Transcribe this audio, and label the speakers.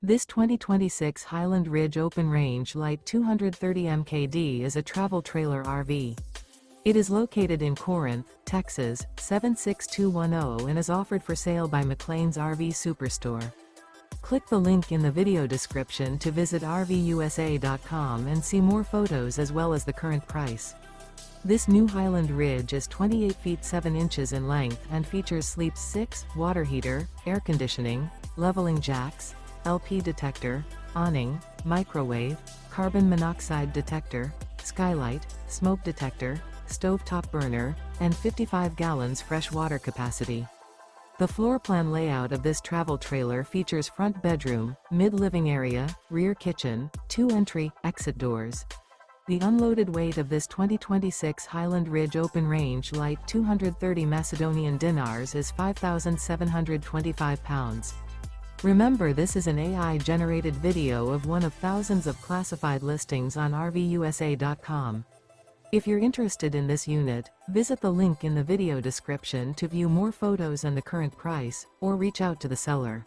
Speaker 1: This 2026 Highland Ridge Open Range LITE 230 MKD is a travel trailer RV. It is located in Corinth, Texas, 76210 and is offered for sale by McClain's RV Superstore. Click the link in the video description to visit RVUSA.com and see more photos as well as the current price. This new Highland Ridge is 28 feet 7 inches in length and features sleep 6, water heater, air conditioning, leveling jacks, LP detector, awning, microwave, carbon monoxide detector, skylight, smoke detector, stovetop burner, and 55 gallons fresh water capacity. The floor plan layout of this travel trailer features front bedroom, mid-living area, rear kitchen, 2 entry/exit doors. The unloaded weight of this 2026 Highland Ridge Open Range LITE 230 Macedonian dinars is 5,725 pounds. Remember, this is an AI-generated video of one of thousands of classified listings on RVUSA.com. If you're interested in this unit, visit the link in the video description to view more photos and the current price, or reach out to the seller.